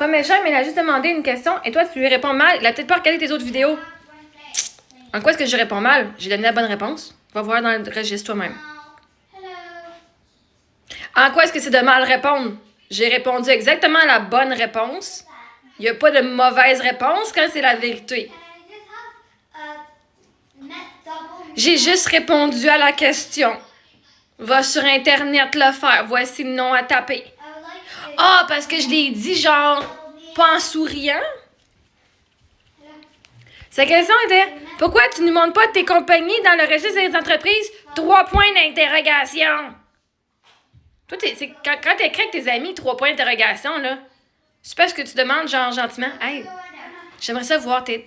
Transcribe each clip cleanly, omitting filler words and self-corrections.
Pas méchant, mais il a juste demandé une question et toi, tu lui réponds mal. Il a peut-être pas regardé tes autres vidéos. En quoi est-ce que je réponds mal? J'ai donné la bonne réponse. Va voir dans le registre toi-même. En quoi est-ce que c'est de mal répondre? J'ai répondu exactement la bonne réponse. Il n'y a pas de mauvaise réponse quand c'est la vérité. J'ai juste répondu à la question. Va sur Internet le faire. Voici le nom à taper. Ah, parce que je l'ai dit genre pas en souriant? Sa question était pourquoi tu ne montres pas tes compagnies dans le registre des entreprises? 3 points d'interrogation. Toi, quand tu écris avec tes amis 3 points d'interrogation, là, c'est parce que tu demandes genre gentiment hey, j'aimerais ça voir tes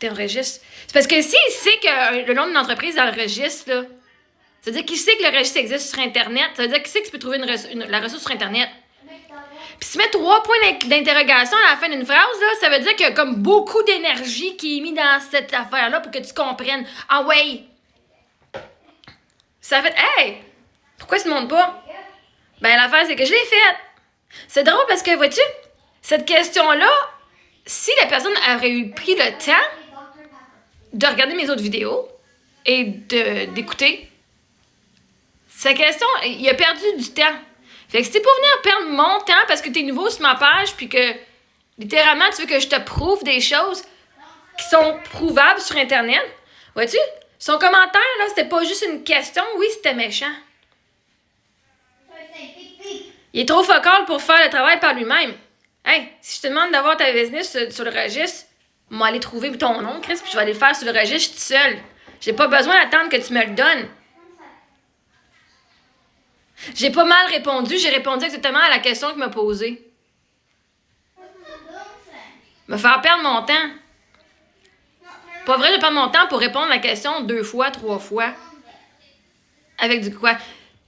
registres. C'est parce que s'il sait que le nom d'une entreprise dans le registre, là, ça veut dire qu'il sait que le registre existe sur Internet. Ça veut dire qu'il sait que tu peux trouver la ressource sur Internet. Puis si tu mets 3 points d'interrogation à la fin d'une phrase, là, ça veut dire qu'il y a comme beaucoup d'énergie qui est mise dans cette affaire-là pour que tu comprennes. Ah ouais! Ça fait hey! Pourquoi tu ne montres pas? Ben l'affaire, c'est que je l'ai faite. C'est drôle parce que, vois-tu, cette question-là, si la personne aurait eu pris le temps de regarder mes autres vidéos et d'écouter, sa question, il a perdu du temps. Fait que si t'es pour venir perdre mon temps parce que t'es nouveau sur ma page puis que, littéralement, tu veux que je te prouve des choses qui sont prouvables sur Internet, vois-tu, son commentaire, là, c'était pas juste une question, oui, c'était méchant. Il est trop focal pour faire le travail par lui-même. Hey, si je te demande d'avoir ta business sur le registre, moi aller trouver ton nom, Chris, puis je vais aller le faire sur le registre toute seule. J'ai pas besoin d'attendre que tu me le donnes. J'ai pas mal répondu, j'ai répondu exactement à la question qu'il m'a posée. Me faire perdre mon temps. Pas vrai de perdre mon temps pour répondre à la question 2 fois, 3 fois. Avec du quoi?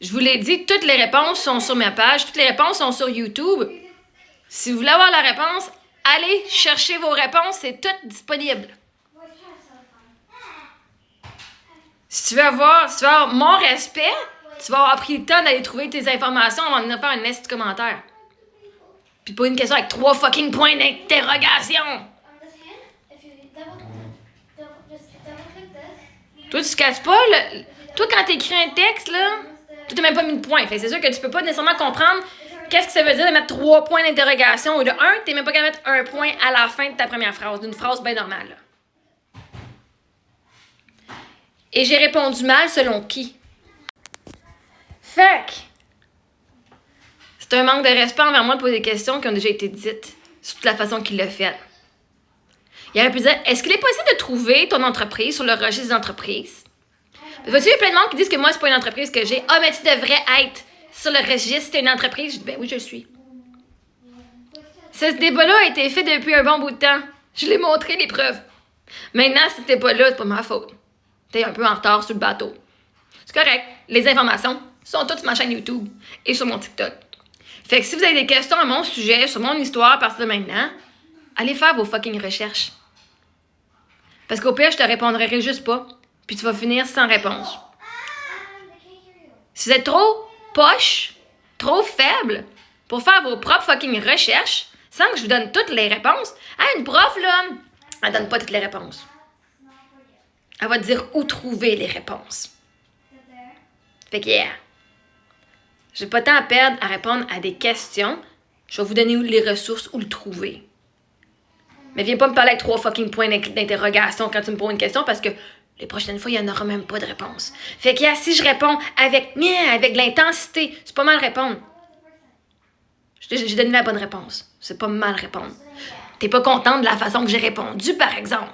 Je vous l'ai dit, toutes les réponses sont sur ma page, toutes les réponses sont sur YouTube. Si vous voulez avoir la réponse, allez chercher vos réponses, c'est tout disponible. Si tu veux avoir mon respect, tu vas avoir pris le temps d'aller trouver tes informations avant de faire un petit commentaire. Puis pas une question avec 3 fucking points d'interrogation. Toi, tu catches pas, toi, quand t'écris un texte, là, toi, t'as même pas mis de point. Fait que c'est sûr que tu peux pas nécessairement comprendre qu'est-ce que ça veut dire de mettre 3 points d'interrogation. Ou de 1, t'es même pas capable de mettre un point à la fin de ta première phrase, d'une phrase bien normale. Là. Et j'ai répondu mal selon qui? Fait que c'est un manque de respect envers moi de poser des questions qui ont déjà été dites sur toute la façon qu'il l'a fait. Il aurait pu dire, est-ce qu'il est possible de trouver ton entreprise sur le registre des entreprises? Vois-tu, il y a plein de monde qui disent que moi, c'est pas une entreprise que j'ai. Ah, mais tu devrais être sur le registre, c'est une entreprise. Je dis, ben oui, je le suis. Ce débat-là a été fait depuis un bon bout de temps. Je l'ai montré, les preuves. Maintenant, si t'es pas là, c'est pas ma faute. T'es un peu en retard sur le bateau. C'est correct. Les informations sont toutes sur ma chaîne YouTube et sur mon TikTok. Fait que si vous avez des questions à mon sujet, sur mon histoire à partir de maintenant, allez faire vos fucking recherches. Parce qu'au pire, je te répondrai juste pas, puis tu vas finir sans réponse. Si vous êtes trop poche, trop faible pour faire vos propres fucking recherches, sans que je vous donne toutes les réponses, une prof, là, elle donne pas toutes les réponses. Elle va te dire où trouver les réponses. Fait que, yeah. J'ai pas de temps à perdre à répondre à des questions. Je vais vous donner les ressources où le trouver. Mais viens pas me parler avec 3 fucking points d'interrogation quand tu me poses une question parce que les prochaines fois, il n'y en aura même pas de réponse. Fait que si je réponds avec de l'intensité, c'est pas mal répondre. J'ai donné la bonne réponse. C'est pas mal répondre. T'es pas contente de la façon que j'ai répondu, par exemple.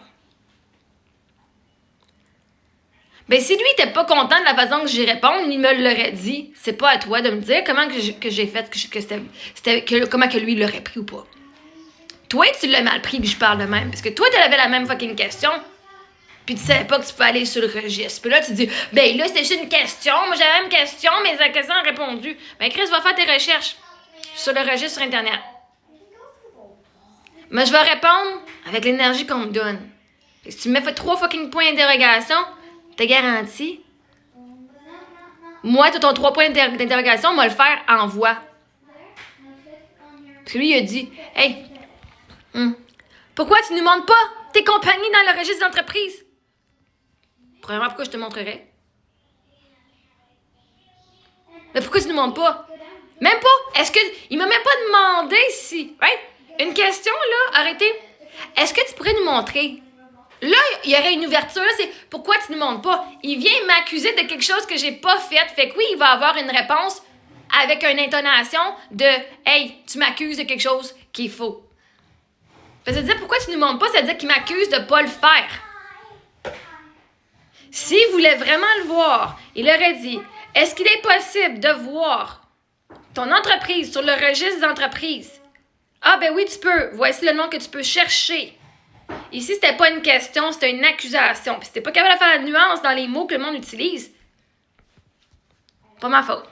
Ben si lui t'es pas content de la façon que j'y réponds, il me l'aurait dit. C'est pas à toi de me dire comment que j'ai fait, comment que lui il l'aurait pris ou pas. Toi, tu l'as mal pris que je parle de même. Parce que toi, tu avais la même fucking question. Puis tu savais pas que tu peux aller sur le registre. Puis là, tu dis, ben là, c'était juste une question. Moi, j'avais la même question, mais la question a répondu. Ben Chris, va faire tes recherches sur le registre sur Internet. Mais je vais répondre avec l'énergie qu'on me donne. Et si tu me fais 3 fucking points d'interrogation, t'es garanti. Moi, ton 3 points d'interrogation, on va le faire en voix. Parce que lui, il a dit, hey, Pourquoi tu ne nous montres pas tes compagnies dans le registre d'entreprise? Premièrement, pourquoi je te montrerais? Mais pourquoi tu ne nous montres pas? Même pas. Il m'a même pas demandé si. Right? Une question, là, arrêtez. Est-ce que tu pourrais nous montrer? Là, il y aurait une ouverture, c'est pourquoi tu ne nous montres pas? Il vient m'accuser de quelque chose que j'ai pas fait. Fait que oui, il va avoir une réponse avec une intonation de hey, tu m'accuses de quelque chose qui est faux. Ça veut dire pourquoi tu ne nous montres pas, ça veut dire qu'il m'accuse de pas le faire. S'il voulait vraiment le voir, il aurait dit est-ce qu'il est possible de voir ton entreprise sur le registre d'entreprise? Ah ben oui, tu peux. Voici le nom que tu peux chercher. Ici, c'était pas une question, c'était une accusation. Puis si t'es pas capable de faire la nuance dans les mots que le monde utilise, pas ma faute.